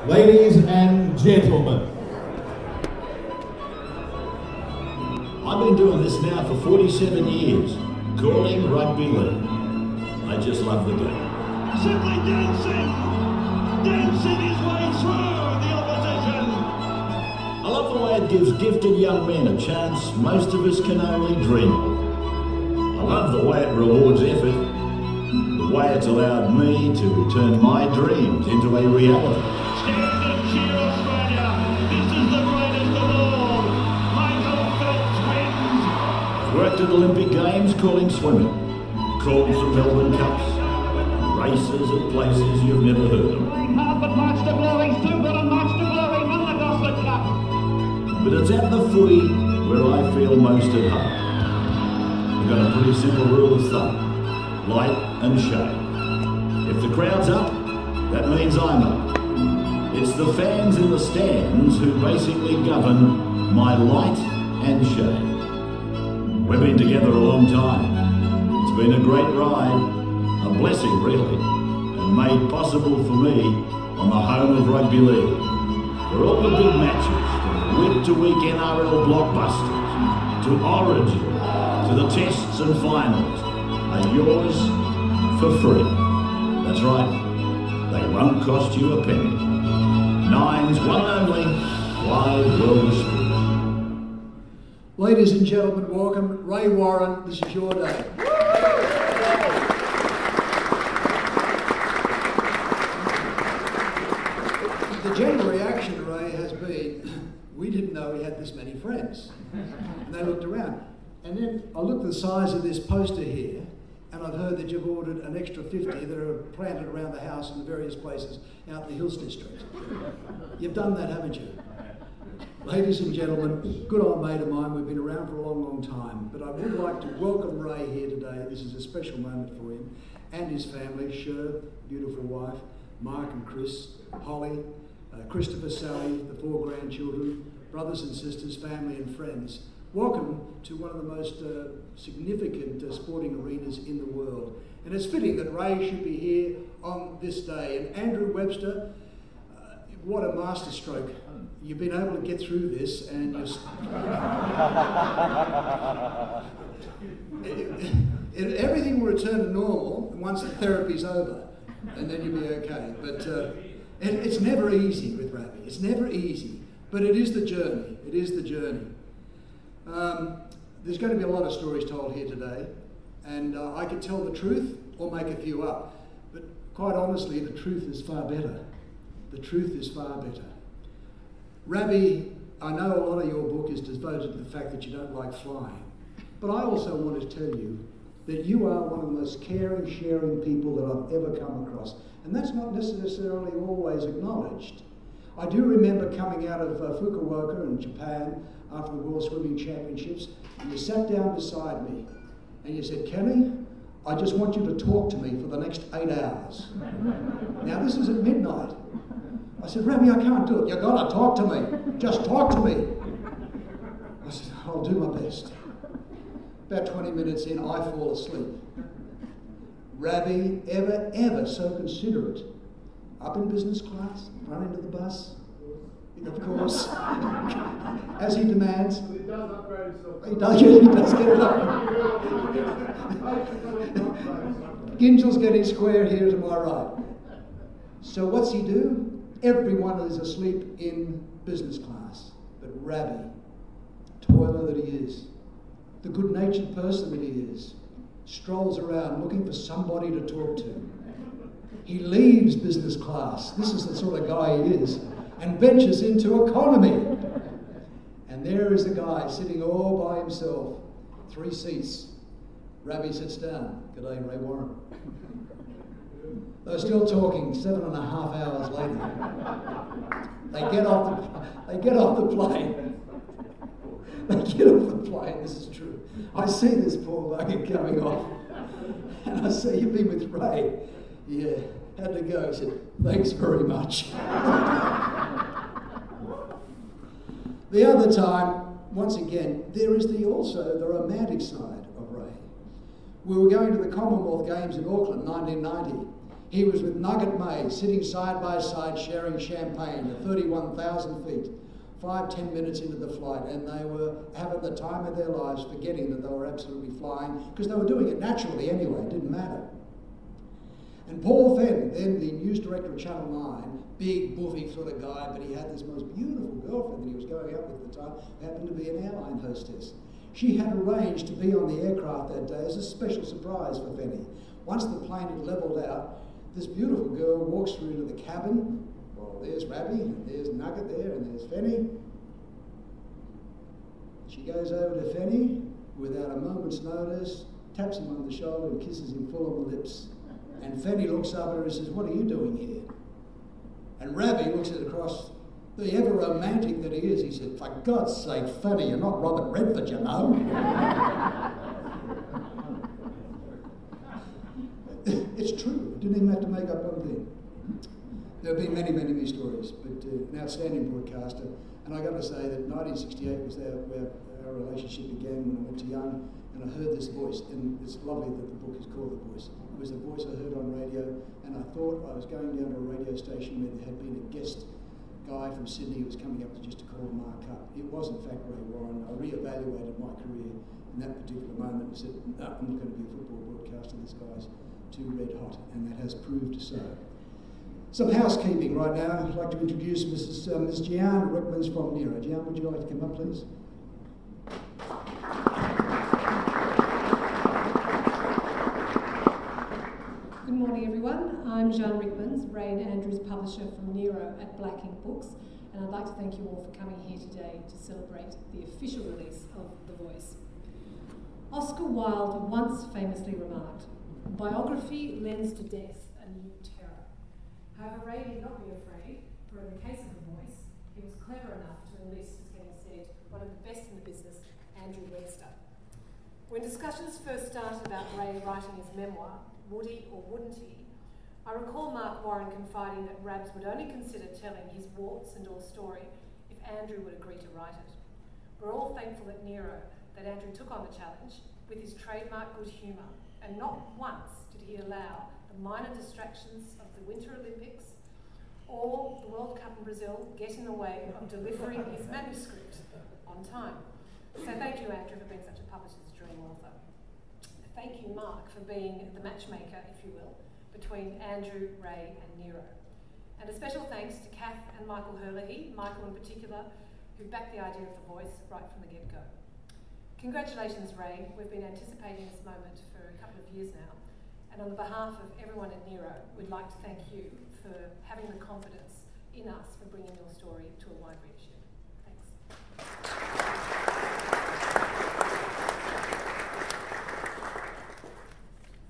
Ladies and gentlemen, I've been doing this now for 47 years, calling rugby league. I just love the game. Simply dancing his way through the opposition. I love the way it gives gifted young men a chance most of us can only dream of. I love the way it rewards effort, the way it's allowed me to turn my dreams into a reality. Stand and cheer Australia. This is the greatest of all. Michael Phelps wins. I've worked at Olympic Games calling swimming, called some Melbourne Cups, races at places you've never heard of. But much to glory, still got a much to glory, won the Gosford Cup. But it's at the footy where I feel most at home. I've got a pretty simple rule of thumb: light and shade. If the crowd's up, that means I'm up. It's the fans in the stands who basically govern my light and shade. We've been together a long time. It's been a great ride, a blessing really, and made possible for me on the home of rugby league, where all the big matches, from week-to-week NRL blockbusters, to Origin, to the tests and finals, are yours for free. That's right, they won't cost you a penny. Nine's one and only wide world of sport. Ladies and gentlemen, welcome. Ray Warren, this is your day. The general reaction to Ray has been, we didn't know he had this many friends. And they looked around. And then I looked at the size of this poster here, and I've heard that you've ordered an extra 50 that are planted around the house in the various places out in the Hills District. You've done that, haven't you? Ladies and gentlemen, good old mate of mine, we've been around for a long, long time, but I would like to welcome Ray here today. This is a special moment for him and his family, Sher, beautiful wife, Mark and Chris, Holly, Christopher, Sally, the 4 grandchildren, brothers and sisters, family and friends. Welcome to one of the most significant sporting arenas in the world. And it's fitting that Ray should be here on this day. And Andrew Webster, what a masterstroke. You've been able to get through this and everything will return to normal once the therapy's over, and then you'll be okay. But it's never easy with rugby. It's never easy, but it is the journey. It is the journey. There's going to be a lot of stories told here today, and I could tell the truth or make a few up, but quite honestly, the truth is far better. The truth is far better. Rabbi, I know a lot of your book is devoted to the fact that you don't like flying, but I also want to tell you that you are one of the most caring, sharing people that I've ever come across, and that's not necessarily always acknowledged. I do remember coming out of Fukuoka in Japan after the World Swimming Championships, and you sat down beside me and you said, "Kenny, I just want you to talk to me for the next 8 hours." Now this is at midnight. I said, "Rabbi, I can't do it. You've got to talk to me. Just talk to me." I said, "I'll do my best." About 20 minutes in, I fall asleep. Rabbi, ever so considerate. Up in business class, run into the bus, of course, as he demands. He does upgrade himself. He does get it up. Gingel's getting square here to my right. So what's he do? Everyone is asleep in business class, but Rabbi, toiler that he is, the good-natured person that he is, strolls around looking for somebody to talk to. He leaves business class, this is the sort of guy he is, and ventures into economy. And there is the guy sitting all by himself, 3 seats. Rabbi sits down. "G'day, Ray Warren." They're still talking 7.5 hours later. They get off the plane. They get off the plane, this is true. I see this poor bugger coming off. And I say, "You've been with Ray?" "Yeah, had to go." He said, "Thanks very much." The other time, once again, there is also the romantic side of Ray. We were going to the Commonwealth Games in Auckland, 1990. He was with Nugget May, sitting side by side, sharing champagne at 31,000 feet, 5-10 minutes into the flight, and they were having the time of their lives, forgetting that they were absolutely flying, because they were doing it naturally anyway, it didn't matter. And Paul Fenn, then the news director of Channel 9, big, buffy sort of guy, but he had this most beautiful girlfriend that he was going out with at the time, who happened to be an airline hostess. She had arranged to be on the aircraft that day as a special surprise for Fenny. Once the plane had levelled out, this beautiful girl walks through into the cabin. Well, there's Rabbie, and there's Nugget there, and there's Fenny. She goes over to Fenny without a moment's notice, taps him on the shoulder and kisses him full on the lips. And Fenny looks up at her and says, "What are you doing here?" And Rabbie looks at across, the ever romantic that he is, he said, "For God's sake, Fenny, you're not Robert Redford, you know." It's true. I didn't even have to make up one thing. There have been many, many, many stories, but an outstanding broadcaster. And I got to say that 1968 was where our relationship began when I went to Young, and I heard this voice, and it's lovely that the book is called The Voice. It was a voice I heard on radio, and I thought I was going down to a radio station where there had been a guest guy from Sydney who was coming up to call Mark up. It was in fact Ray Warren. I re-evaluated my career in that particular moment and said, no, I'm not going to be a football broadcaster, this guy's too red hot, and that has proved so. Some housekeeping right now. I'd like to introduce Ms. Gianna Rickmans from Nero. Gianna, would you like to come up, please? Good morning, everyone. I'm Jeanne Rickmans, Ray and Andrew's publisher from Nero at Black Ink Books, and I'd like to thank you all for coming here today to celebrate the official release of The Voice. Oscar Wilde once famously remarked, "Biography lends to death a new terror." However, Ray did not be afraid, for in the case of The Voice, he was clever enough to enlist, as Ken said, one of the best in the business, Andrew Webster. When discussions first started about Ray writing his memoir, Would He or Wouldn't He, I recall Mark Warren confiding that Rabs would only consider telling his warts and all story if Andrew would agree to write it. We're all thankful at Nero that Andrew took on the challenge with his trademark good humour, and not once did he allow the minor distractions of the Winter Olympics or the World Cup in Brazil get in the way of delivering his manuscript on time. So thank you, Andrew, for being such a publisher's dream author. Thank you, Mark, for being the matchmaker, if you will, between Andrew, Ray and Nero. And a special thanks to Kath and Michael Herlihy, Michael in particular, who backed the idea of The Voice right from the get-go. Congratulations, Ray. We've been anticipating this moment for a couple of years now. And on behalf of everyone at Nero, we'd like to thank you for having the confidence in us for bringing your story to a wide readership. Thanks.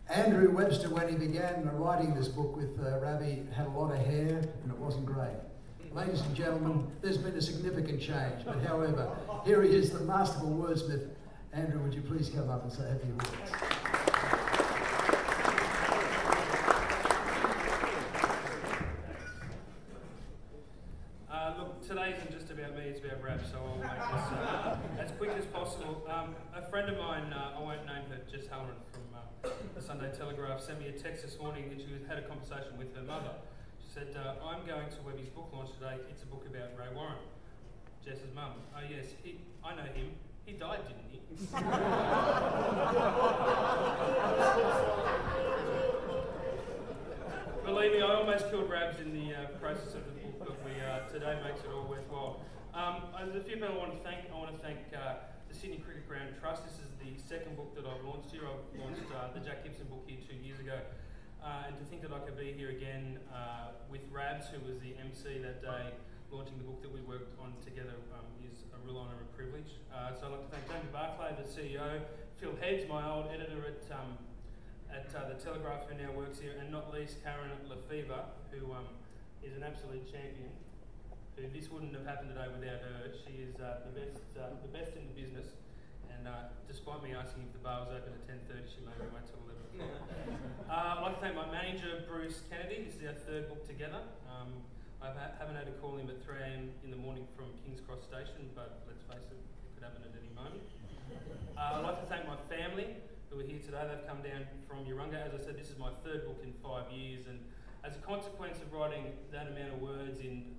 Andrew Webster, when he began writing this book with Rabbie, had a lot of hair and it wasn't great. Ladies and gentlemen, there's been a significant change, but however, here he is, the masterful wordsmith. Andrew, would you please come up and say a few words? Look, today isn't just about me, it's about Rab, so I'll make this as quick as possible. A friend of mine, I won't name her, Jess Halloran from the Sunday Telegraph, sent me a text this morning and she had a conversation with her mother. She said, I'm going to Webby's book launch today, it's a book about Ray Warren. Jess's mum. Oh yes, I know him. He died, didn't he? Believe me, I almost killed Rabs in the process of the book, but today makes it all worthwhile. There's a few people I want to thank. I want to thank the Sydney Cricket Ground Trust. This is the second book that I've launched here. I launched the Jack Gibson book here 2 years ago. And to think that I could be here again with Rabs, who was the MC that day, launching the book that we worked on together is a real honour and privilege. So I'd like to thank Jamie Barclay, the CEO, Phil Heads, my old editor at the Telegraph, who now works here, and not least Karen Lefevre, who is an absolute champion. Who this wouldn't have happened today without her. She is the best in the business, and despite me asking if the bar was open at 10:30, she made me wait till 11 o'clock. I'd like to thank my manager, Bruce Kennedy. This is our third book together. I haven't had a call in at 3 AM in the morning from King's Cross Station, but let's face it, it could happen at any moment. I'd like to thank my family, who are here today. They've come down from Urunga. As I said, this is my third book in 5 years, and as a consequence of writing that amount of words in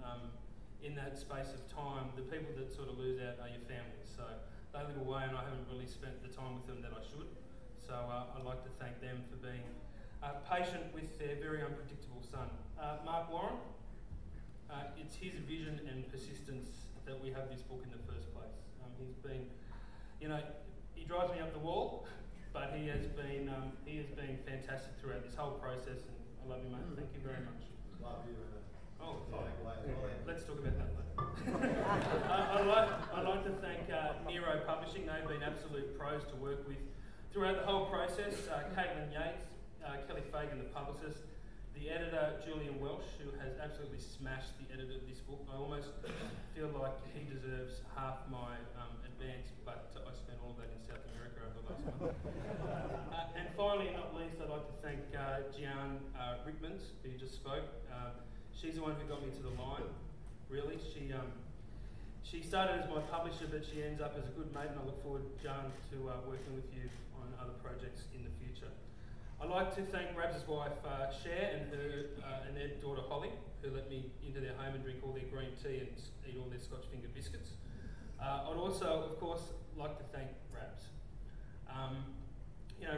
that space of time, the people that sort of lose out are your families. So they live away, and I haven't really spent the time with them that I should. So I'd like to thank them for being patient with their very unpredictable son. Mark Warren, it's his vision and persistence that we have this book in the first place. He's been, he drives me up the wall, but he has been fantastic throughout this whole process, and I love you, mate. Thank you very much. Love you. Let's talk about that later. I'd like to thank Nero Publishing. They've been absolute pros to work with throughout the whole process. Caitlin Yates, Kelly Fagan, the publicist, the editor, Julian Welsh, who has absolutely smashed the edit of this book. I almost feel like he deserves half my advance, but I spent all of that in South America over the last month. And finally, not least, I'd like to thank Gian Rickmans, who just spoke. She's the one who got me to the line, really. She started as my publisher, but she ends up as a good mate, and I look forward, Gian, to working with you on other projects in the future. I'd like to thank Rabs' wife, Cher, and their daughter, Holly, who let me into their home and drink all their green tea and eat all their Scotch finger biscuits. I'd also, of course, like to thank Rabs.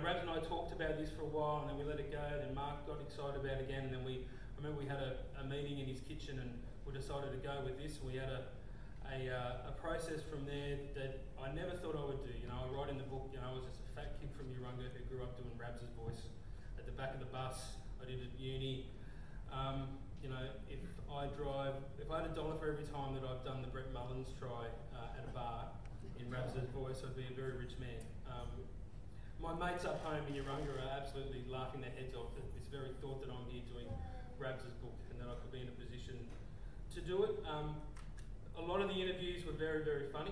Rabs and I talked about this for a while, and then we let it go, then Mark got excited about it again, and then I remember we had a meeting in his kitchen, and we decided to go with this, and we had a process from there that I never thought I would do. I write in the book, I was just a fat kid from Urunga who grew up doing Rabs' voice at the back of the bus. I did it at uni. If I had $1 for every time that I've done the Brett Mullins try at a bar in Rabs' voice, I'd be a very rich man. My mates up home in Urunga are absolutely laughing their heads off at this very thought that I'm here doing Rabs' book and that I could be in a position to do it. A lot of the interviews were very, very funny.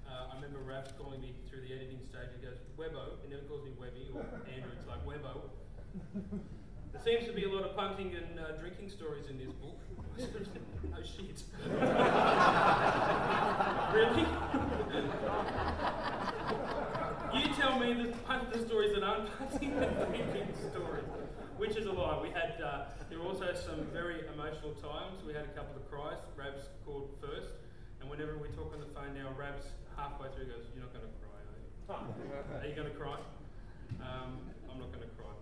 I remember Rabs calling me through the editing stage. He goes, Webbo. He never calls me Webby or Andrew. It's like Webbo. There seems to be a lot of punting and drinking stories in this book. No shit. Really? You tell me the stories that aren't punting and drinking stories, which is a lie. We had there were also some very emotional times. We had a couple of cries. Rabs called first, and whenever we talk on the phone now, Rabs halfway through goes, "You're not going to cry, are you? Are you going to cry?" I'm not going to cry.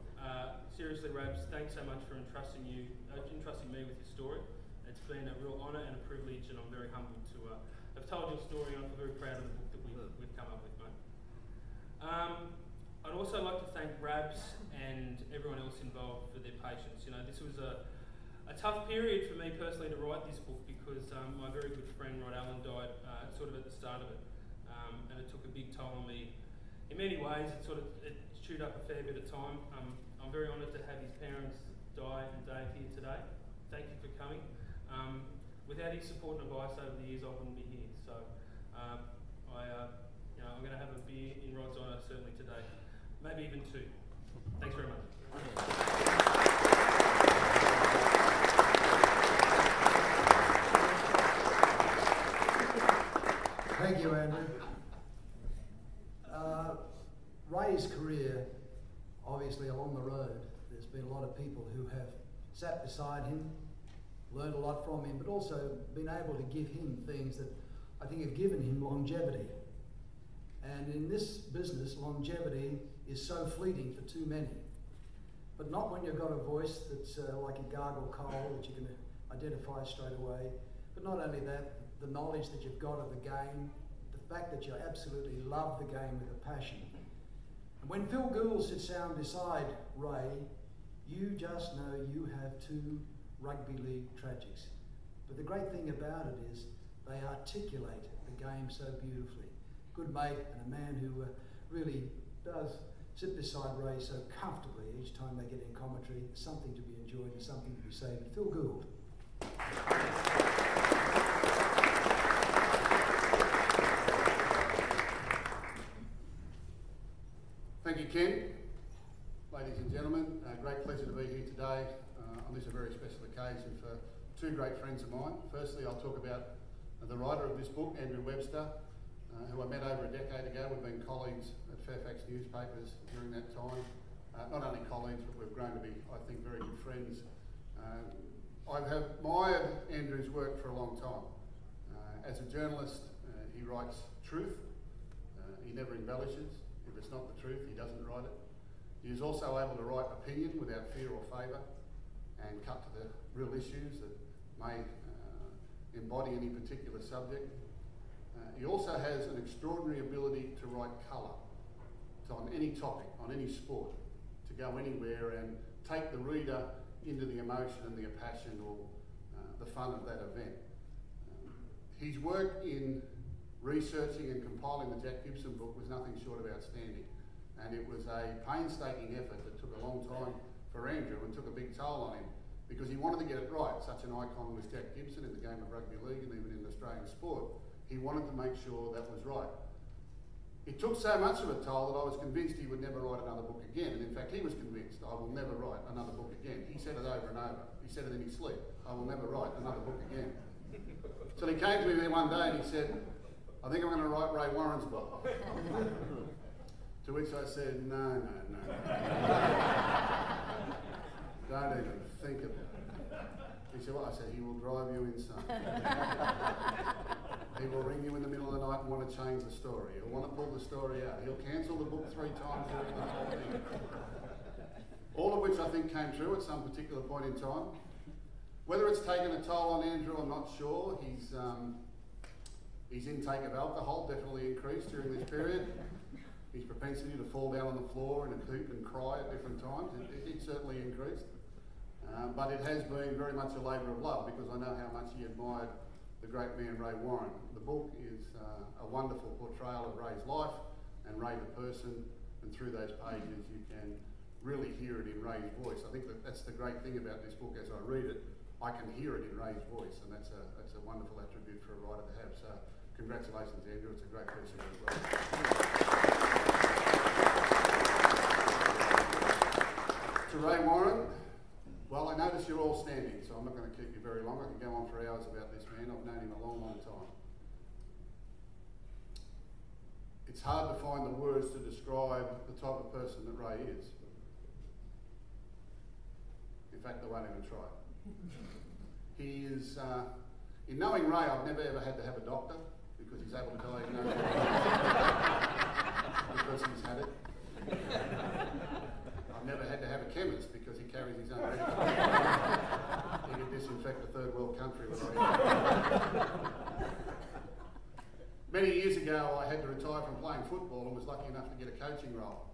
Seriously, Rabs, thanks so much for entrusting me with your story. It's been a real honour and a privilege, and I'm very humbled to have told your story, and I'm very proud of the book that we've come up with, mate. I'd also like to thank Rabs and everyone else involved for their patience. This was a tough period for me personally to write this book because my very good friend Rod Allen died sort of at the start of it, and it took a big toll on me. In many ways, it chewed up a fair bit of time. I'm very honoured to have his parents, Di and Dave, here today. Thank you for coming. Without his support and advice over the years, I wouldn't be here. So I'm going to have a beer in Rod's honour certainly today, maybe even two. Thanks very much. Thank you, Andrew. Ray's career, obviously along the road, there's been a lot of people who have sat beside him, learned a lot from him, but also been able to give him things that I think have given him longevity. And in this business, longevity is so fleeting for too many. But not when you've got a voice that's like a gargle coal that you can identify straight away. But not only that, the knowledge that you've got of the game, the fact that you absolutely love the game with a passion. And when Phil Gould sits down beside Ray, you just know you have two rugby league tragics. But the great thing about it is they articulate the game so beautifully. Good mate and a man who really does sit beside Ray so comfortably each time they get in commentary. Something to be enjoyed and something to be saved. Phil Gould. Thank you, Ken. Ladies and gentlemen, great pleasure to be here today on this very special occasion for two great friends of mine. Firstly, I'll talk about the writer of this book, Andrew Webster, who I met over a decade ago. We've been colleagues at Fairfax newspapers during that time. Not only colleagues, but we've grown to be, I think, very good friends. I have admired Andrew's work for a long time. As a journalist, he writes truth. He never embellishes. If it's not the truth, he doesn't write it. He is also able to write opinion without fear or favour and cut to the real issues that may embody any particular subject. He also has an extraordinary ability to write colour on any topic, on any sport, to go anywhere and take the reader into the emotion and the passion or the fun of that event. His work in researching and compiling the Jack Gibson book was nothing short of outstanding, and it was a painstaking effort that took a long time for Andrew and took a big toll on him, because he wanted to get it right. Such an icon was Jack Gibson in the game of rugby league and even in Australian sport. He wanted to make sure that was right. It took so much of a toll that I was convinced he would never write another book again, and in fact he was convinced, I will never write another book again. He said it over and over. He said it in his sleep, I will never write another book again. So he came to me there one day and he said, I think I'm going to write Ray Warren's book. To which I said, no. Don't even think of it. He said, what? I said, he will drive you insane. He will ring you in the middle of the night and want to change the story. He'll want to pull the story out. He'll cancel the book 3 times during the whole thing. All of which I think came true at some particular point in time. Whether it's taken a toll on Andrew, I'm not sure. His intake of alcohol definitely increased during this period. His propensity to fall down on the floor in a coop and cry at different times, it certainly increased. But it has been very much a labour of love, because I know how much he admired the great man Ray Warren. The book is a wonderful portrayal of Ray's life and Ray the person, and through those pages you can really hear it in Ray's voice. I think that's the great thing about this book. As I read it, I can hear it in Ray's voice, and that's a wonderful attribute for a writer to have. So congratulations, Andrew. It's a great piece of work. To Ray Warren, well, I notice you're all standing, so I'm not going to keep you very long. I can go on for hours about this man. I've known him a long, long time. It's hard to find the words to describe the type of person that Ray is. In fact, I won't even try. He is, in knowing Ray, I've never ever had to have a doctor, because he's able to diagnose it because he's had it. I've never had to have a chemist, because he carries his own register. He could disinfect a third world country with it. Many years ago, I had to retire from playing football and was lucky enough to get a coaching role.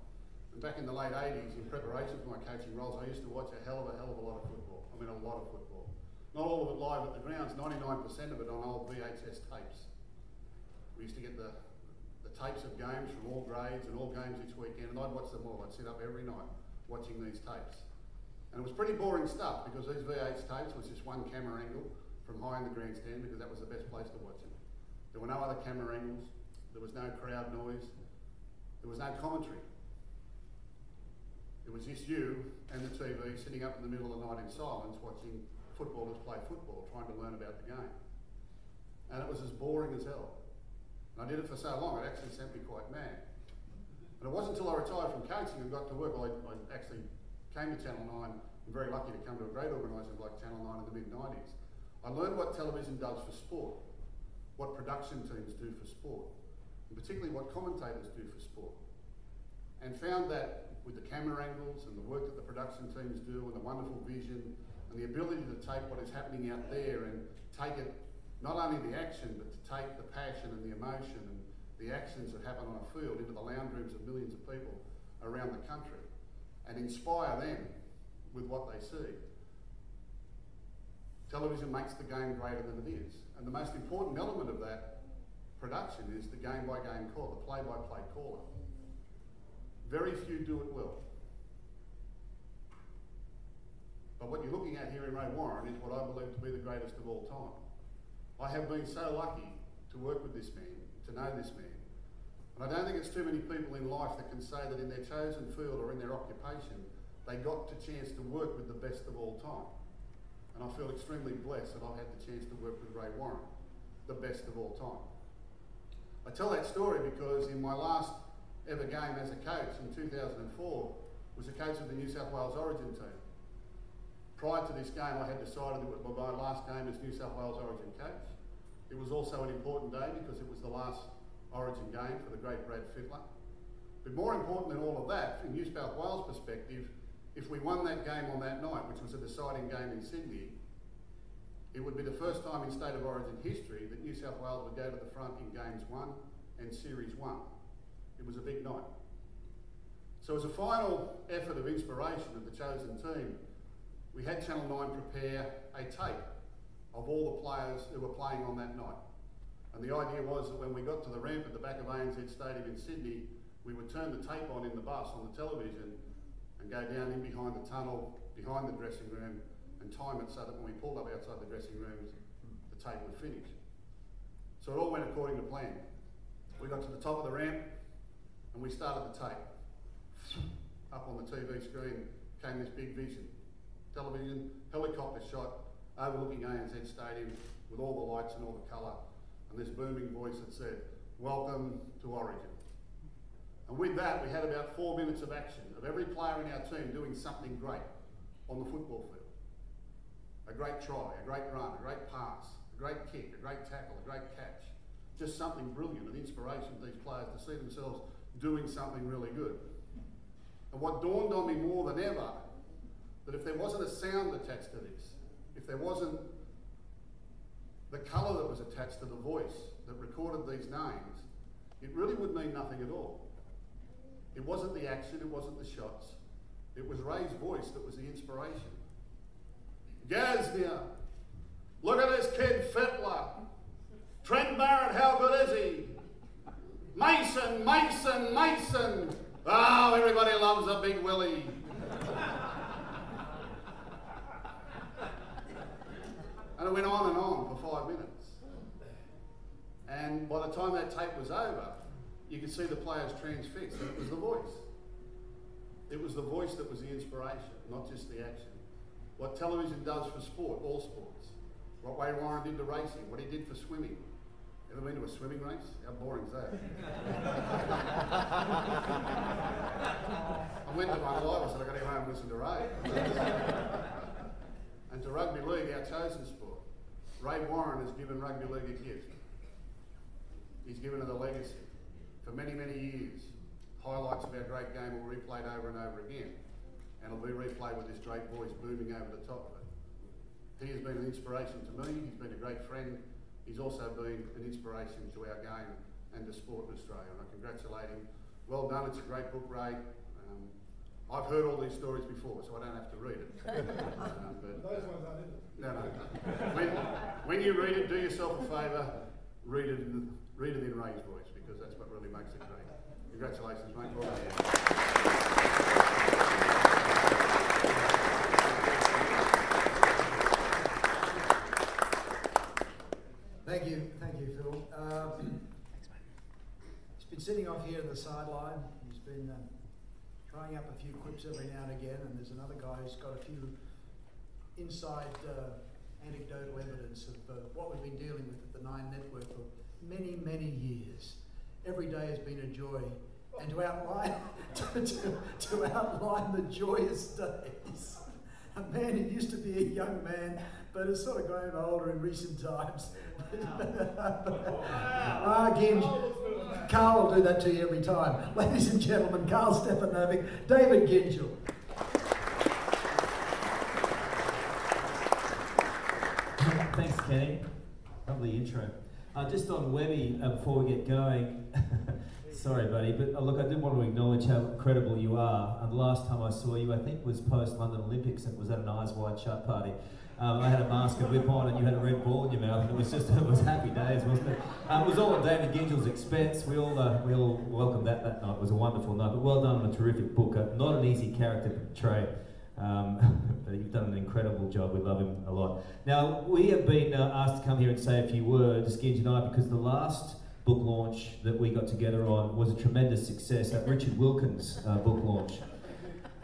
And back in the late 80s, in preparation for my coaching roles, I used to watch a hell of a lot of football. I mean, a lot of football. Not all of it live at the grounds, 99% of it on old VHS tapes. We used to get the tapes of games from all grades and all games each weekend, and I'd watch them all. I'd sit up every night watching these tapes. And it was pretty boring stuff, because these VH tapes was just one camera angle from high in the grandstand, because that was the best place to watch it. There were no other camera angles, there was no crowd noise, there was no commentary. It was just you and the TV sitting up in the middle of the night in silence watching footballers play football, trying to learn about the game. And it was as boring as hell. And I did it for so long, it actually sent me quite mad. And it wasn't until I retired from coaching and got to work, I actually came to Channel 9, I'm very lucky to come to a great organisation like Channel 9 in the mid-90s. I learned what television does for sport, what production teams do for sport, and particularly what commentators do for sport. And found that with the camera angles and the work that the production teams do and the wonderful vision and the ability to take what is happening out there and take it, not only the action, but to take the passion and the emotion and the actions that happen on a field into the lounge rooms of millions of people around the country and inspire them with what they see. Television makes the game greater than it is. And the most important element of that production is the game-by-game call, the play-by-play caller. Very few do it well. But what you're looking at here in Ray Warren is what I believe to be the greatest of all time. I have been so lucky to work with this man, to know this man. And I don't think it's too many people in life that can say that in their chosen field or in their occupation, they got the chance to work with the best of all time. And I feel extremely blessed that I've had the chance to work with Ray Warren, the best of all time. I tell that story because in my last ever game as a coach in 2004, was a coach of the New South Wales Origin team. Prior to this game, I had decided that it was my last game as New South Wales Origin coach. It was also an important day because it was the last Origin game for the great Brad Fittler. But more important than all of that, from New South Wales perspective, if we won that game on that night, which was a deciding game in Sydney, it would be the first time in State of Origin history that New South Wales would go to the front in Games 1 and Series 1. It was a big night. So as a final effort of inspiration of the chosen team, we had Channel 9 prepare a tape of all the players who were playing on that night. And the idea was that when we got to the ramp at the back of ANZ Stadium in Sydney, we would turn the tape on in the bus on the television and go down in behind the tunnel, behind the dressing room, and time it so that when we pulled up outside the dressing rooms, the tape would finish. So it all went according to plan. We got to the top of the ramp and we started the tape. Up on the TV screen came this big vision. Television, helicopter shot, overlooking ANZ Stadium with all the lights and all the colour, and this booming voice that said, "Welcome to Origin." And with that, we had about 4 minutes of action of every player in our team doing something great on the football field. A great try, a great run, a great pass, a great kick, a great tackle, a great catch. Just something brilliant, an inspiration for these players to see themselves doing something really good. And what dawned on me more than ever, that if there wasn't a sound attached to this, if there wasn't the colour that was attached to the voice that recorded these names, it really would mean nothing at all. It wasn't the action, it wasn't the shots. It was Ray's voice that was the inspiration. Gaznia, look at this kid Fittler. Trent Barrett, how good is he? Mason, Mason, Mason. Oh, everybody loves a big Willie. And it went on for 5 minutes. And by the time that tape was over, you could see the players transfixed, and it was the voice. It was the voice that was the inspiration, not just the action. What television does for sport, all sports. What Ray Warren did to racing, what he did for swimming. Ever been to a swimming race? How boring is that? I went to one live, I said I got to go home and listen to Ray. And to rugby league, our chosen sport, Ray Warren has given rugby league a gift. He's given it a legacy. For many, many years, highlights of our great game will be replayed over and over again. And it'll be replayed with this great voice booming over the top of it. He has been an inspiration to me, he's been a great friend. He's also been an inspiration to our game and to sport in Australia, and I congratulate him. Well done, it's a great book, Ray. I've heard all these stories before, so I don't have to read it. But those ones aren't in it. No. When you read it, do yourself a favour, read it in Ray's voice, because that's what really makes it great. Congratulations, mate. Well done. Thank you, Phil. He's been sitting off here on the sideline. He's been trying up a few quips every now and again, and there's another guy who's got a few inside anecdotal evidence of what we've been dealing with at the Nine Network for many, many years. Every day has been a joy, and to outline to outline the joyous days. A man who used to be a young man, but has sort of grown older in recent times. Karl will do that to you every time. Ladies and gentlemen, Karl Stefanovic, David Gingell. Thanks, Kenny. Lovely intro. Just on Webby, before we get going, sorry, buddy, but look, I did want to acknowledge how incredible you are. And the last time I saw you, I think, was post-London Olympics, and it was at an Eyes Wide Shut party. I had a mask and whip on, and you had a red ball in your mouth, and it was happy days, wasn't it? It was all at David Gingell's expense. We all welcomed that night. It was a wonderful night, but well done on a terrific book. Not an easy character to portray. But you've done an incredible job. We love him a lot. Now, we have been asked to come here and say a few words, Ginge and I, because the last book launch that we got together on was a tremendous success, that Richard Wilkins book launch.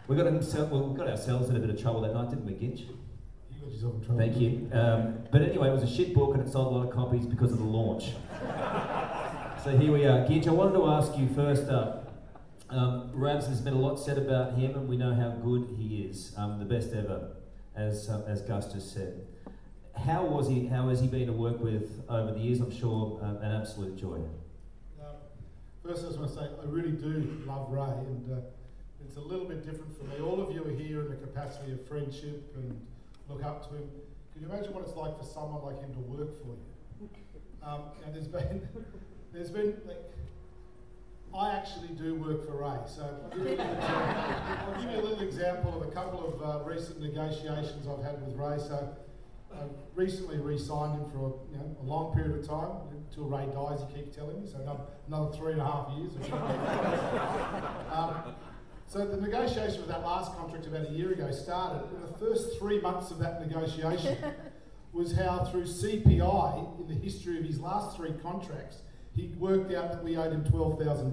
We got ourselves in a bit of trouble that night, didn't we, Ginge? You got yourself in trouble. Thank you. But anyway, it was a shit book and it sold a lot of copies because of the launch. So here we are. Ginch, I wanted to ask you first up, Rabs, there's been a lot said about him and we know how good he is, the best ever, as Gus just said. How has he been to work with over the years? I'm sure an absolute joy. First, I just want to say I really do love Ray, and it's a little bit different for me. All of you are here in the capacity of friendship and look up to him. Can you imagine what it's like for someone like him to work for you? And there's been like, I actually do work for Ray, so I'll give you a little example of a couple of recent negotiations I've had with Ray. So I recently re-signed him for a long period of time, until Ray dies, he keeps telling me, so another 3.5 years. So the negotiation for that last contract about a year ago started, and the first 3 months of that negotiation was how through CPI, in the history of his last 3 contracts, he worked out that we owed him $12,000.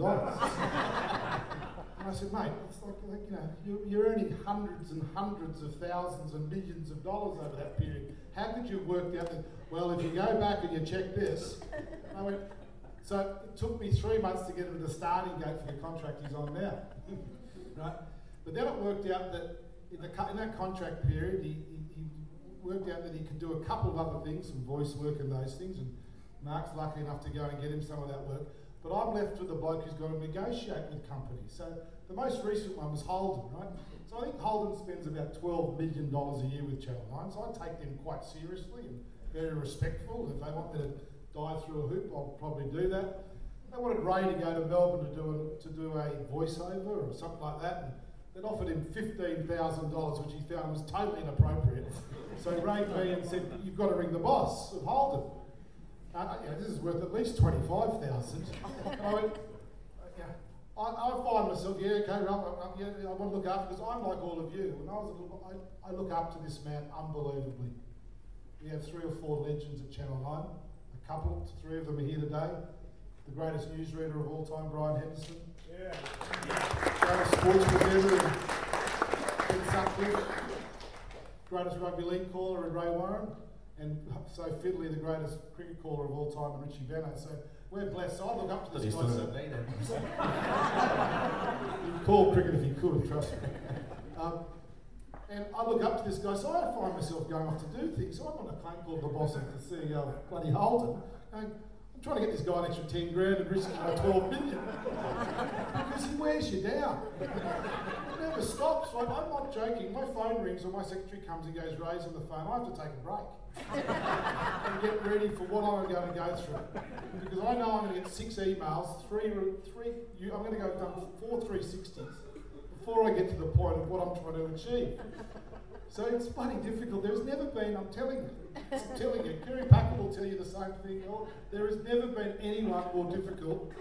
And I said, mate, it's like you're earning hundreds and hundreds of thousands and millions of dollars over that period. How could you have worked out that, well, if you go back and you check this, I went, so it took me 3 months to get him to the starting gate for the contract he's on now, right? But then it worked out that in that contract period, he worked out that he could do a couple of other things, some voice work and those things, and Mark's lucky enough to go and get him some of that work. But I'm left with the bloke who's got to negotiate with companies. So the most recent one was Holden, right? So I think Holden spends about $12 million a year with Channel 9, so I take them quite seriously and very respectful. If they want me to dive through a hoop, I'll probably do that. They wanted Ray to go to Melbourne to do a voiceover or something like that, and they'd offered him $15,000, which he found was totally inappropriate. So he rang me and said, you've got to ring the boss of Holden. This is worth at least $25,000. I went, I find myself, okay, Rob, I want to look after, because I'm like all of you. When I look up to this man unbelievably. We have 3 or 4 legends at Channel 9. 3 of them are here today. The greatest newsreader of all time, Brian Henderson. Yeah. Greatest sports presenter, Ken Sutcliffe. Greatest rugby league caller, Ray Warren. And so Fiddley, the greatest cricket caller of all time, and Richie Bennett. So we're blessed. So I look up to this guy. He'd call cricket if he could, trust me. And I look up to this guy, so I find myself going off to do things. So I'm on a phone call to the boss of the CEO of bloody Holden, and I'm trying to get this guy an extra 10 grand and risking my 12 million. Because he wears you down. It never stops. Like, I'm not joking. My phone rings or my secretary comes and goes, Ray's on the phone. I have to take a break and get ready for what I'm going to go through. Because I know I'm going to get 6 emails, I'm going to go done 4 360s before I get to the point of what I'm trying to achieve. So it's bloody difficult. There's never been, I'm telling you, Kerry Packer will tell you the same thing. There has never been anyone more difficult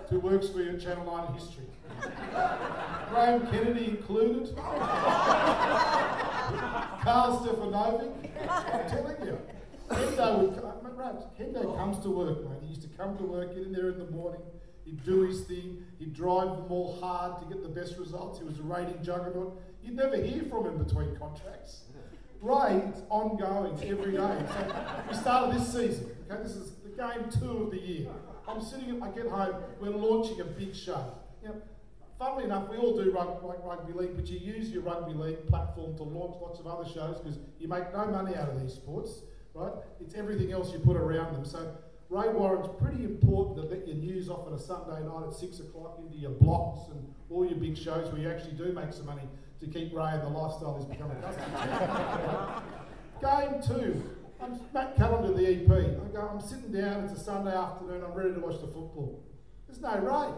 who works for you at Channel 9 history. Graham Kennedy included. Karl Stefanovic. I'm telling you. Hendo comes to work, mate. He used to come to work, get in there in the morning, he'd do his thing, he'd drive them all hard to get the best results. He was a rating juggernaut. You'd never hear from him between contracts. Ray, it's ongoing every day. So we started this season. Okay, this is the game 2 of the year. I get home, we're launching a big show. Funnily enough, we all do rugby league, but you use your rugby league platform to launch lots of other shows because you make no money out of these sports, right? It's everything else you put around them. So Ray Warren's pretty important to let your news off on a Sunday night at 6 o'clock into your blocks and all your big shows where you actually do make some money to keep Ray and the lifestyle he's become accustomed to. Game 2, I'm Matt Callender, the EP. I'm sitting down, it's a Sunday afternoon, I'm ready to watch the football. There's no Ray.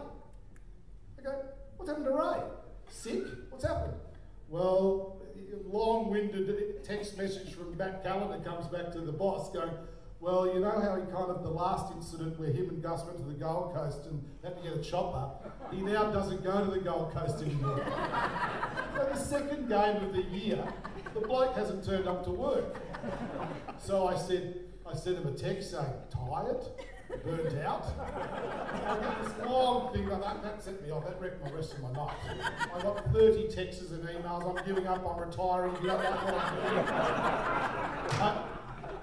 I go, what's happened to Ray? Sick? What's happened? Well, long-winded text message from Matt Callender comes back to the boss going, well, you know how the last incident where him and Gus went to the Gold Coast and had to get a chopper, he now doesn't go to the Gold Coast anymore. So the second game of the year, the bloke hasn't turned up to work. So I sent him a text saying, tired? Burnt out? I got this long thing like that set me off, that wrecked my rest of my night. I got 30 texts and emails, I'm giving up, I'm retiring, you don't like what I'm doing.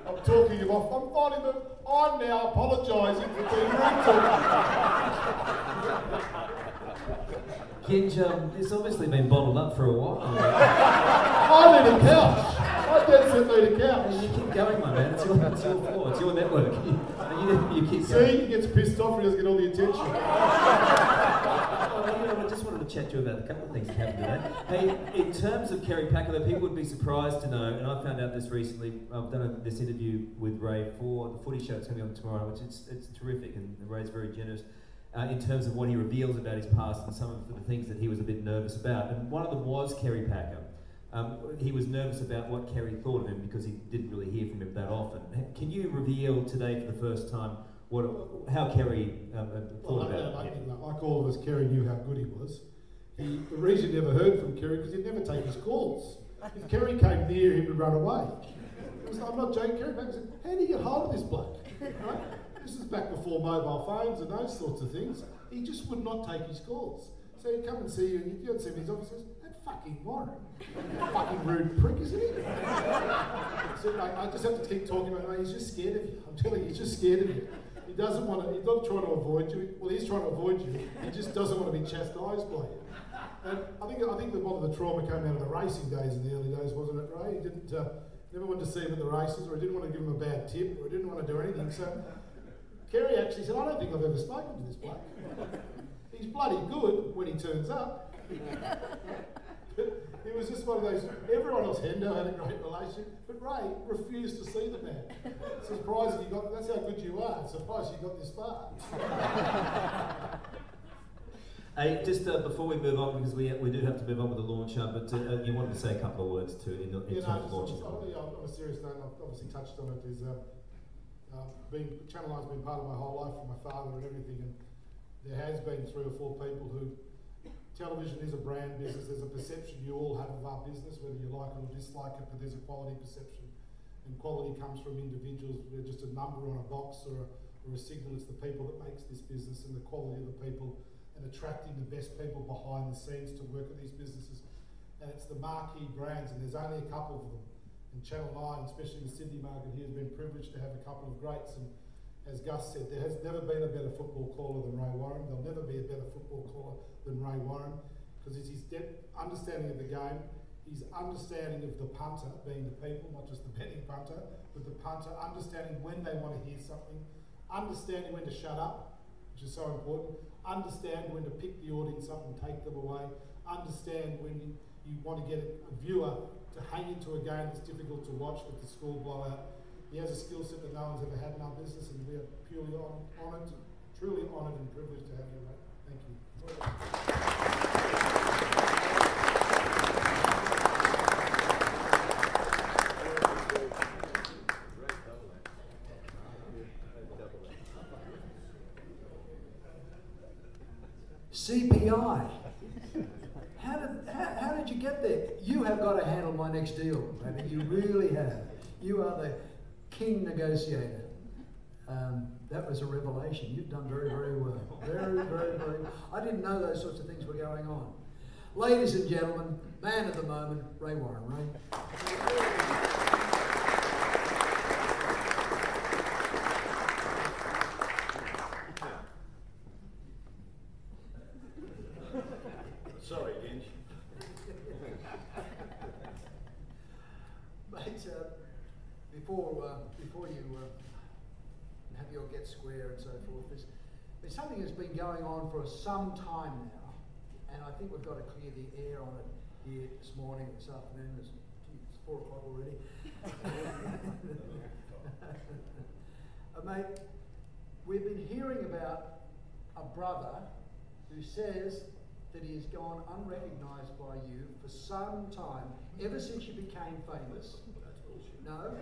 I'm talking him off. I'm finding that I'm now apologising for being rude to him. Ginge, it's obviously been bottled up for a while. I need a couch. I dead set need a couch. You keep going, my man. It's your floor. It's your network. You keep See, going. he gets pissed off. He doesn't get all the attention. I just wanted to chat to you about a couple of things that happened today. Hey, in terms of Kerry Packer, though, people would be surprised to know, and I found out this recently. I've done this interview with Ray for the footy show. It's going to be on tomorrow, which it's terrific, and Ray's very generous in terms of what he reveals about his past and some of the things that he was a bit nervous about. And one of them was Kerry Packer. He was nervous about what Kerry thought of him because he didn't really hear from him that often. Can you reveal today for the first time how Kerry thought about him? Like all of us, Kerry knew how good he was. The reason he never heard from Kerry because he'd never take his calls. If Kerry came near him, he'd run away. I'm not joking. Kerry Packer said, "How do you get hold of this bloke?" Right? This is back before mobile phones and those sorts of things. He just would not take his calls. So he'd come and see you, and you'd see him in his office and says, "That fucking Warren, fucking rude prick, isn't he?" So I just have to keep talking about him. He's just scared of you. I'm telling you, he's just scared of you. He doesn't want to, he's not trying to avoid you. Well, he's trying to avoid you. He just doesn't want to be chastised by you. And I think that one of the trauma came out of the racing days in the early days, wasn't it, Ray? He didn't, never wanted to see him at the races, or he didn't want to give him a bad tip, or he didn't want to do anything. So Kerry actually said, "I don't think I've ever spoken to this bloke. He's bloody good when he turns up." It was just one of those, everyone else, Hendo had a great relationship, but Ray refused to see the man. Surprised you got, that's how good you are, surprised you got this far. Hey, just before we move on, because we do have to move on with the launch, but you wanted to say a couple of words too in terms of launching. On a serious note, I've obviously touched on it, is Channel 9's been part of my whole life, from my father and everything, and there has been 3 or 4 people who, television is a brand business, there's a perception you all have of our business, whether you like it or dislike it, but there's a quality perception. And quality comes from individuals. We're just a number on a box or a signal. It's the people that makes this business, and the quality of the people, and attracting the best people behind the scenes to work at these businesses. And it's the marquee brands, and there's only a couple of them. And Channel 9, especially the Sydney market here, has been privileged to have a couple of greats. And as Gus said, there has never been a better football caller than Ray Warren. There'll never be a better football caller than Ray Warren, because it's his understanding of the game, his understanding of the punter, being the people, not just the betting punter, but the punter, understanding when they want to hear something, understanding when to shut up, which is so important, understand when to pick the audience up and take them away, understand when you want to get a viewer to hang into a game that's difficult to watch with the score blowout. He has a skill set that no one's ever had in our business, and we are purely honoured, truly honoured and privileged to have you, mate. Thank you. CPI. How did you get there? You have got to handle my next deal, baby. You really have. You are the king negotiator. That was a revelation. You've done very, very well. Very, very, very. I didn't know those sorts of things were going on. Ladies and gentlemen, man of the moment, Ray Warren. Ray. Sorry, Ginge. Mate, before you have your get square and so forth, there's something that's been going on for some time now, and I think we've got to clear the air on it here this morning, this afternoon. It's 4 o'clock already. Mate, we've been hearing about a brother who says that he has gone unrecognised by you for some time, ever since you became famous. That's bullshit. No.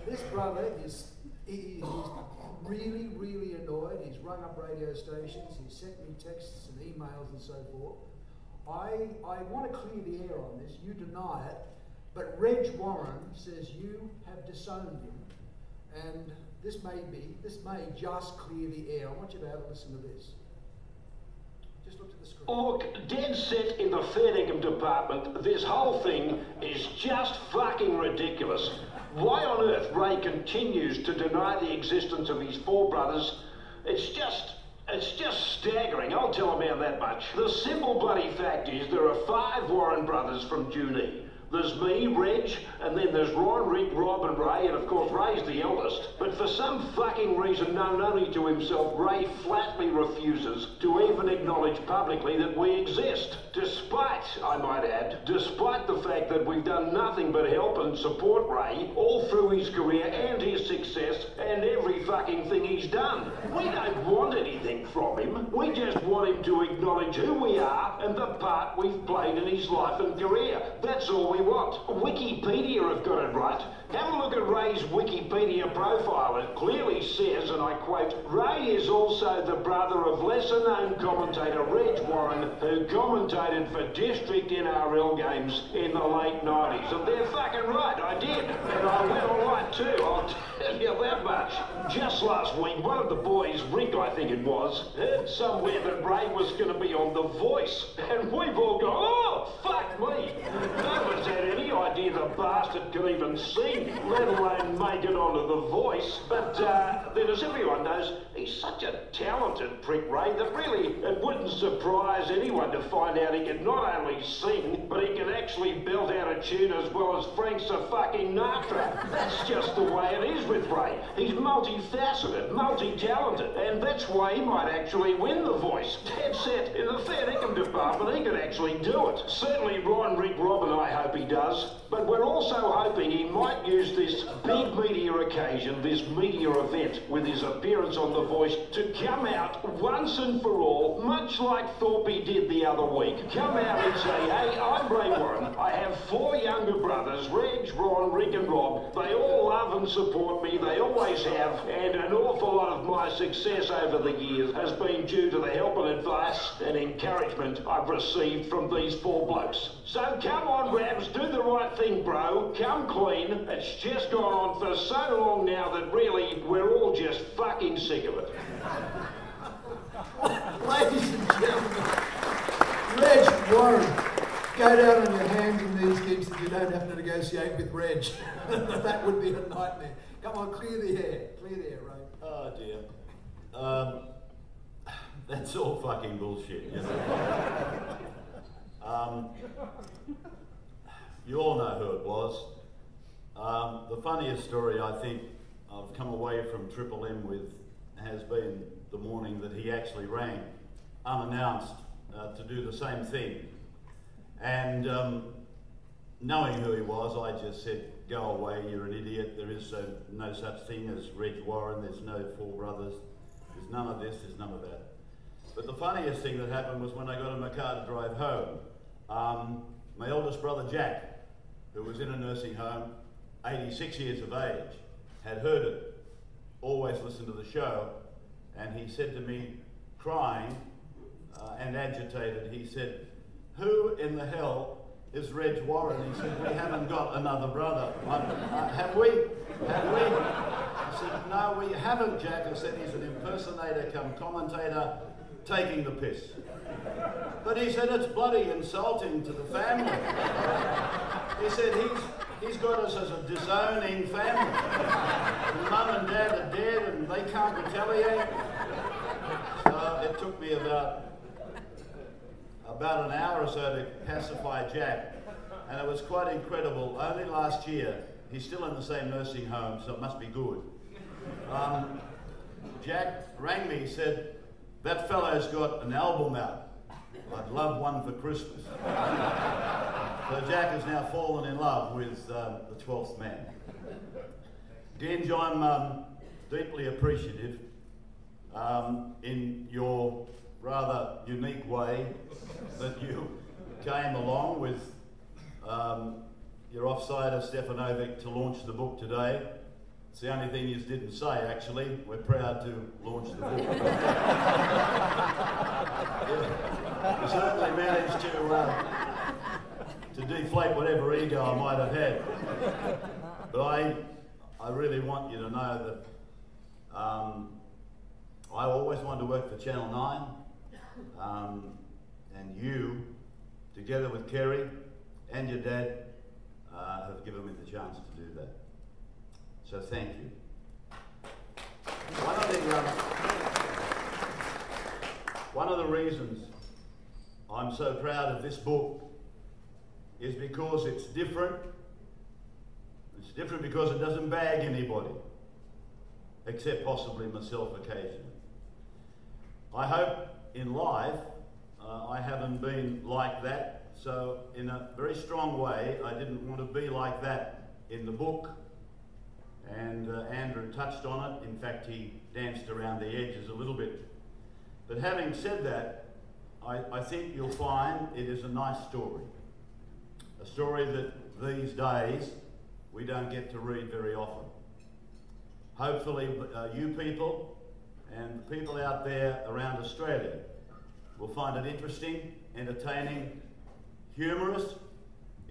This brother is really, really annoyed. He's rung up radio stations, he's sent me texts and emails and so forth. I want to clear the air on this. You deny it, but Reg Warren says you have disowned him, and this may just clear the air. I want you to have a listen to this. Just look at the screen. Look, dead set in the fair dinkum department, this whole thing is just fucking ridiculous. Why on earth Ray continues to deny the existence of his four brothers, it's just staggering. I'll tell him how that much. The simple bloody fact is there are 5 Warren brothers from Junee. There's me, Reg, and then there's Ron, Rick, Rob and Ray, and of course Ray's the eldest. But for some fucking reason known only to himself, Ray flatly refuses to even acknowledge publicly that we exist. Despite, I might add, despite the fact that we've done nothing but help and support Ray all through his career and his success and every fucking thing he's done. We don't want anything from him. We just want him to acknowledge who we are and the part we've played in his life and career. That's all we want. Wikipedia have got it right. Have a look at Ray's Wikipedia profile. It clearly says, and I quote, Ray is also the brother of lesser-known commentator Reg Warren, who commentated for District NRL games in the late 90s. And they're fucking right, I did. And I went all right too, I'll tell you that much. Just last week, one of the boys, Rick I think it was, heard somewhere that Ray was going to be on The Voice. And we've all gone, oh, fuck me. No one's had any idea the bastard could even sing, let alone make it onto The Voice. But then, as everyone knows, he's such a talented prick, Ray, that really it wouldn't surprise anyone to find out he can not only sing, but he can actually belt out a tune as well as Frank Sinatra. That's just the way it is with Ray. He's multifaceted, multi-talented, and that's why he might actually win The Voice. Dead set. In the fair income department, he could actually do it. Certainly Ron, Rick, Rob and I hope he does. But we're also hoping he might use this big media occasion, this media event, with his appearance on The Voice, to come out once and for all, much like Thorpe did the other week. Come out and say, hey, I'm Ray Warren. I have 4 younger brothers, Reg, Ron, Rick and Rob. They all love and support me. They always have. And an awful lot of my success over the years has been due to the help and advice and encouragement I've received from these 4 blokes. So come on, Rabs, do the right thing, bro. Come clean. It's just gone on for so long now that really we're all just fucking sick of it. Ladies and gentlemen, Reg Warren, go down on your hands and knees, Gibbs, that you don't have to negotiate with Reg. That would be a nightmare. Come on, clear the air. Clear the air, Ray. Oh dear. That's all fucking bullshit, you know. You all know who it was. The funniest story I think I've come away from Triple M with has been the morning that he actually rang, unannounced, to do the same thing. And knowing who he was, I just said, go away, you're an idiot. There is no such thing as Reg Warren. There's no 4 brothers. There's none of this, there's none of that. But the funniest thing that happened was when I got in my car to drive home, my oldest brother Jack, who was in a nursing home, 86 years of age, had heard it, always listened to the show, and he said to me, crying and agitated, he said, who in the hell is Reg Warren? He said, we haven't got another brother. Have we? Have we? I said, no, we haven't, Jack. I said, he's an impersonator come commentator taking the piss. But he said, it's bloody insulting to the family. He said, he's got us as a disowning family. Mum and Dad are dead and they can't retaliate. So it took me about an hour or so to pacify Jack, and it was quite incredible. Only last year, he's still in the same nursing home, so it must be good. Jack rang me, said, that fellow's got an album out. I'd love one for Christmas. So Jack has now fallen in love with the 12th man. Ginge, I'm deeply appreciative in your rather unique way that you came along with your offsider Stefanovic to launch the book today. It's the only thing you didn't say, actually. We're proud to launch the book. You certainly managed to deflate whatever ego I might have had. But I really want you to know that I always wanted to work for Channel 9, and you, together with Kerry and your dad, have given me the chance to do that. So thank you. One of the reasons I'm so proud of this book is because it's different. It's different because it doesn't bag anybody, except possibly myself occasionally. I hope in life I haven't been like that, so in a very strong way I didn't want to be like that in the book, and Andrew touched on it. In fact, he danced around the edges a little bit. But having said that, I think you'll find it is a nice story. A story that these days we don't get to read very often. Hopefully you people and the people out there around Australia will find it interesting, entertaining, humorous,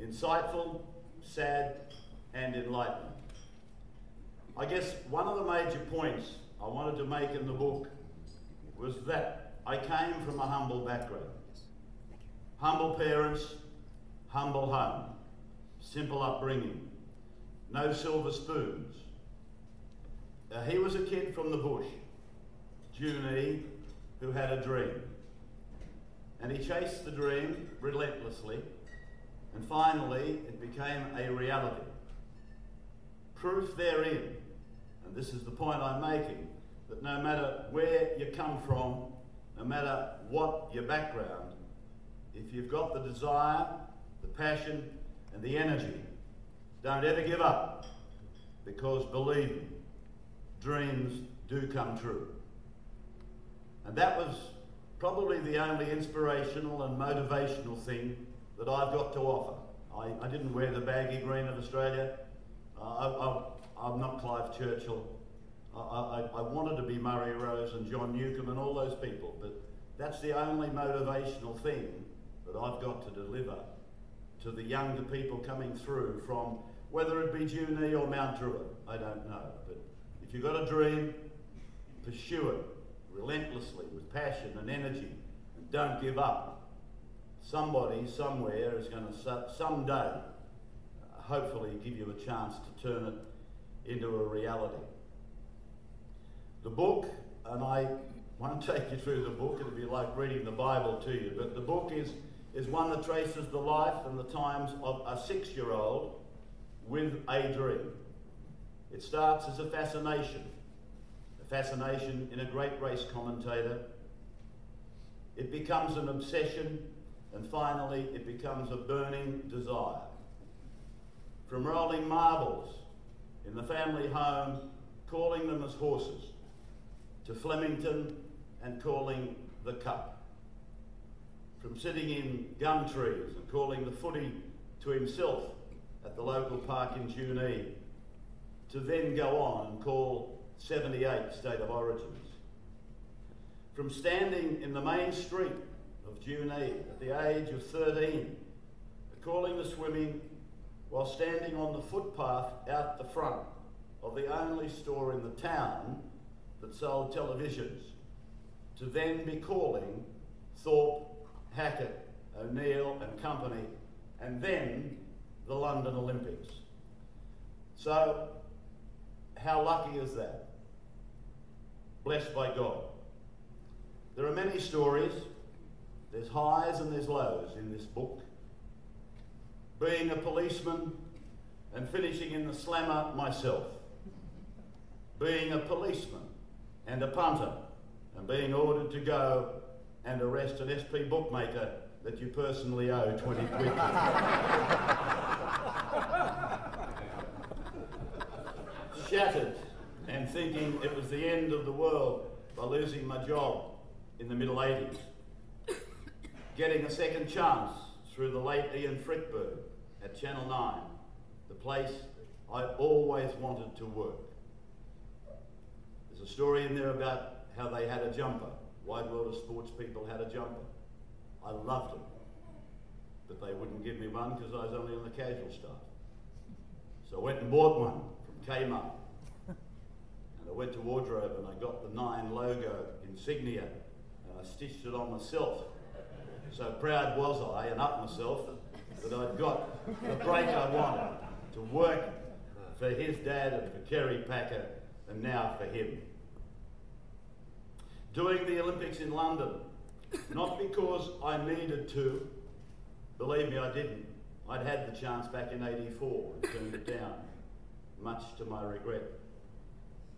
insightful, sad and enlightening. I guess one of the major points I wanted to make in the book was that I came from a humble background. Humble parents, humble home, simple upbringing, no silver spoons. He was a kid from the bush, Junie, who had a dream. And he chased the dream relentlessly, and finally it became a reality. Proof therein, and this is the point I'm making, that no matter where you come from, no matter what your background, if you've got the desire, the passion and the energy, don't ever give up, because believe me, dreams do come true. And that was probably the only inspirational and motivational thing that I've got to offer. I didn't wear the baggy green of Australia. I'm not Clive Churchill. I wanted to be Murray Rose and John Newcombe and all those people, but that's the only motivational thing that I've got to deliver to the younger people coming through from, whether it be Junie or Mount Druitt, I don't know. But if you've got a dream, pursue it relentlessly with passion and energy, and don't give up. Somebody somewhere is going to someday hopefully give you a chance to turn it into a reality. The book, and I won't take you through the book, it'll be like reading the Bible to you, but the book is one that traces the life and the times of a 6-year-old with a dream. It starts as a fascination in a great race commentator. It becomes an obsession, and finally it becomes a burning desire. From rolling marbles in the family home, calling them as horses, to Flemington and calling the cup. From sitting in gum trees and calling the footy to himself at the local park in Junie, to then go on and call 78 State of Origins. From standing in the main street of Junie at the age of 13, calling the swimming while standing on the footpath out the front of the only store in the town that sold televisions, to then be calling Thorpe, Hackett, O'Neill and company, and then the London Olympics. So, how lucky is that? Blessed by God. There are many stories. There's highs and there's lows in this book. Being a policeman and finishing in the slammer myself. Being a policeman and a punter and being ordered to go and arrest an SP bookmaker that you personally owe 20 quid to. Shattered and thinking it was the end of the world by losing my job in the middle 80s. Getting a second chance through the late Ian Frickberg at Channel 9, the place I always wanted to work. There's a story in there about how they had a jumper. Wide World of Sports people had a jumper. I loved it, but they wouldn't give me one because I was only on the casual staff. So I went and bought one from Kmart. And I went to wardrobe and I got the 9 logo insignia and I stitched it on myself. So proud was I and up myself that I'd got the break I wanted to work for his dad and for Kerry Packer, and now for him. Doing the Olympics in London, not because I needed to, believe me, I didn't. I'd had the chance back in '84 and turned it down, much to my regret.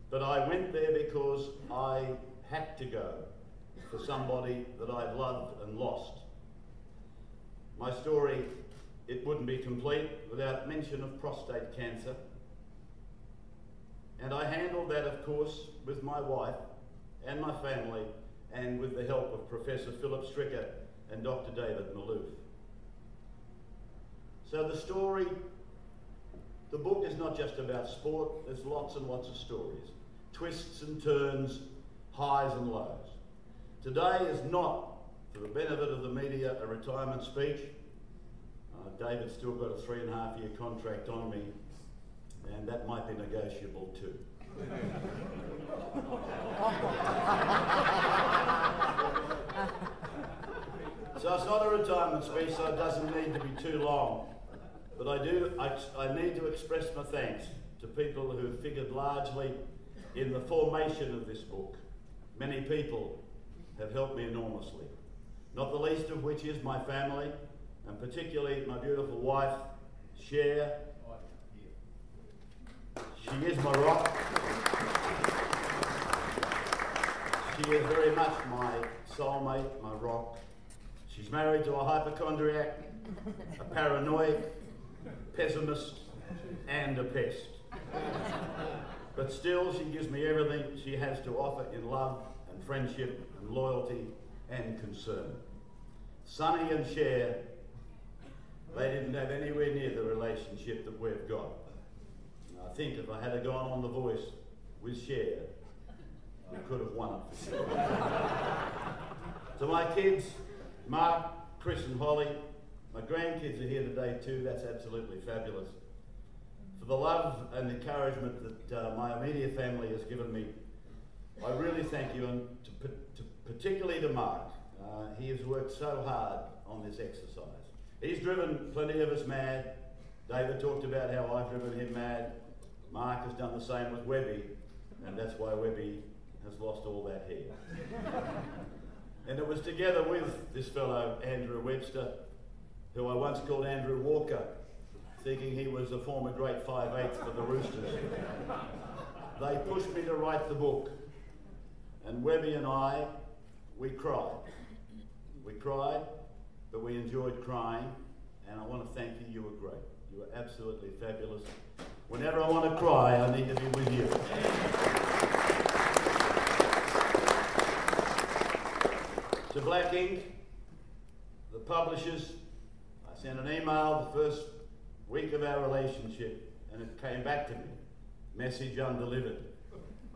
But I went there because I had to go for somebody that I'd loved and lost. My story, it wouldn't be complete without mention of prostate cancer. And I handled that, of course, with my wife and my family, and with the help of Professor Philip Stricker and Dr. David Malouf. So the story, the book is not just about sport, there's lots and lots of stories. Twists and turns, highs and lows. Today is not, for the benefit of the media, a retirement speech. David's still got a 3.5-year contract on me, and that might be negotiable too. So it's not a retirement speech, so it doesn't need to be too long. But I need to express my thanks to people who figured largely in the formation of this book. Many people have helped me enormously, not the least of which is my family, and particularly my beautiful wife, Cher. She is my rock. She is very much my soulmate, my rock. She's married to a hypochondriac, a paranoid, pessimist, and a pest. But still, she gives me everything she has to offer in love and friendship and loyalty and concern. Sonny and Cher, they didn't have anywhere near the relationship that we've got. I think if I had gone on The Voice with Cher, we could have won it for sure. To my kids, Mark, Chris and Holly, my grandkids are here today too, that's absolutely fabulous. For the love and encouragement that my immediate family has given me, I really thank you, and particularly to Mark. He has worked so hard on this exercise. He's driven plenty of us mad. David talked about how I've driven him mad. Mark has done the same with Webby, and that's why Webby has lost all that hair. And it was together with this fellow, Andrew Webster, who I once called Andrew Walker, thinking he was a former great 5'8" for the Roosters. They pushed me to write the book, and Webby and I, we cried. We cried, but we enjoyed crying, and I want to thank you. You were great. You were absolutely fabulous. Whenever I want to cry, I need to be with you. To Black Ink, the publishers, I sent an email the first week of our relationship, and it came back to me. Message undelivered.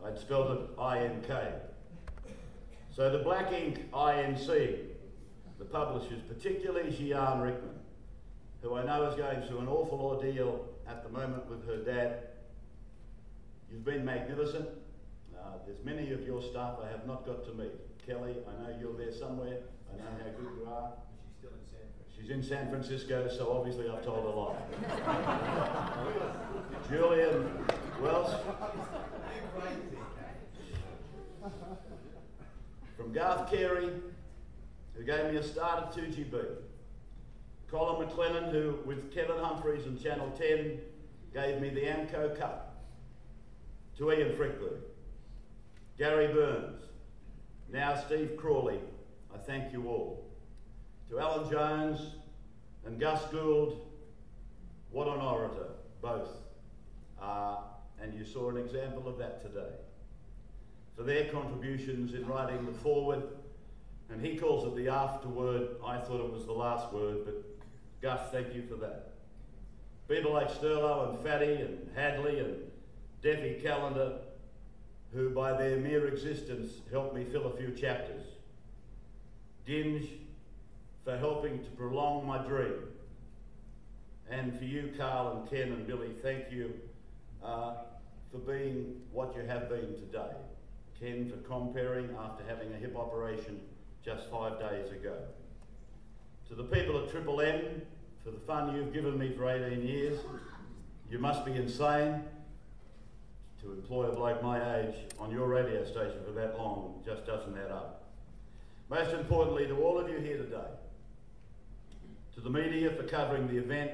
I'd spelled it I-N-K. So to Black Ink, I-N-C, the publishers, particularly Gian Rickman, who I know is going through an awful ordeal at the moment with her dad. You've been magnificent. There's many of your staff I have not got to meet. Kelly, I know you're there somewhere. I know how good you are. She's still in San Francisco. She's in San Francisco, so obviously I've told a lie. Julian Wells. From Garth Carey, who gave me a start at 2GB. Colin McLennan, who with Kevin Humphreys and Channel 10 gave me the Amco Cup. To Ian Frickberg, Gary Burns, now Steve Crawley, I thank you all. To Alan Jones and Gus Gould, what an orator, both are, and you saw an example of that today. For their contributions in writing the foreword, and he calls it the afterword. I thought it was the last word, but Gus, thank you for that. People like Sterlo and Fatty and Hadley and Deffy Callender, who by their mere existence helped me fill a few chapters. Dinge, for helping to prolong my dream. And for you, Karl and Ken and Billy, thank you for being what you have been today. Ken for comparing after having a hip operation just 5 days ago. To the people at Triple M, for the fun you've given me for 18 years. You must be insane. to employ a bloke my age on your radio station for that long just doesn't add up. Most importantly, to all of you here today, to the media for covering the event,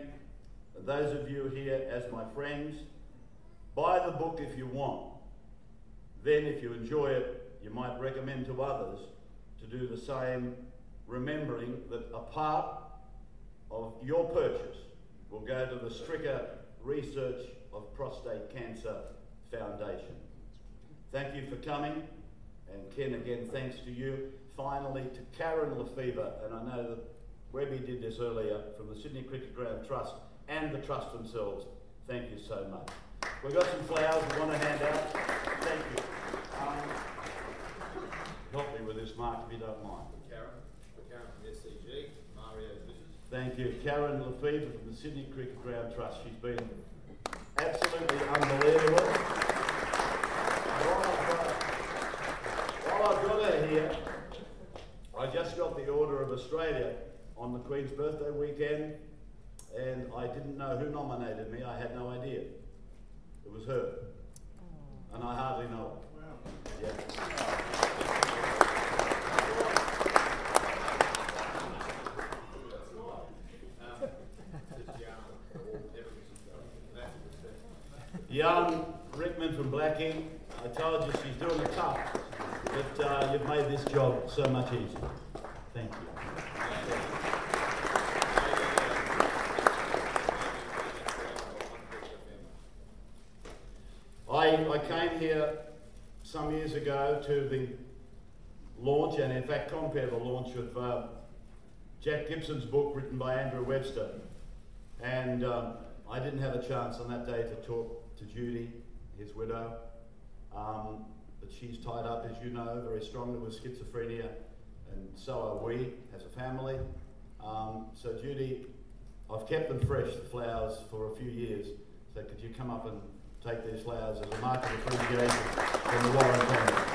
and those of you here as my friends, buy the book if you want. Then if you enjoy it, you might recommend to others to do the same, remembering that a part of your purchase will go to the Stricker Research of Prostate Cancer Foundation. Thank you for coming, and Ken, again, thanks to you. Finally, to Karen Lefevre, and I know that Webby did this earlier, from the Sydney Cricket Ground Trust and the Trust themselves, thank you so much. We've got some flowers we want to hand out. Thank you. Help me with this, Mark, if you don't mind. Karen from SCG, Mario's wishes. Thank you. Karen Lefevre from the Sydney Cricket Ground Trust. She's been absolutely unbelievable. While I've got her here, I just got the Order of Australia on the Queen's birthday weekend, and I didn't know who nominated me. I had no idea. It was her. And I hardly know her. Wow. Yeah. Young Rickman from Blacking, I told you she's doing it tough, but you've made this job so much easier. Thank you. I came here some years ago to the launch, and in fact compare the launch of Jack Gibson's book written by Andrew Webster, and I didn't have a chance on that day to talk to Judy, his widow, but she's tied up, as you know, very strongly with schizophrenia, and so are we as a family. So Judy, I've kept them fresh, the flowers, for a few years, so could you come up and take these flowers as a mark of appreciation from the Warren family.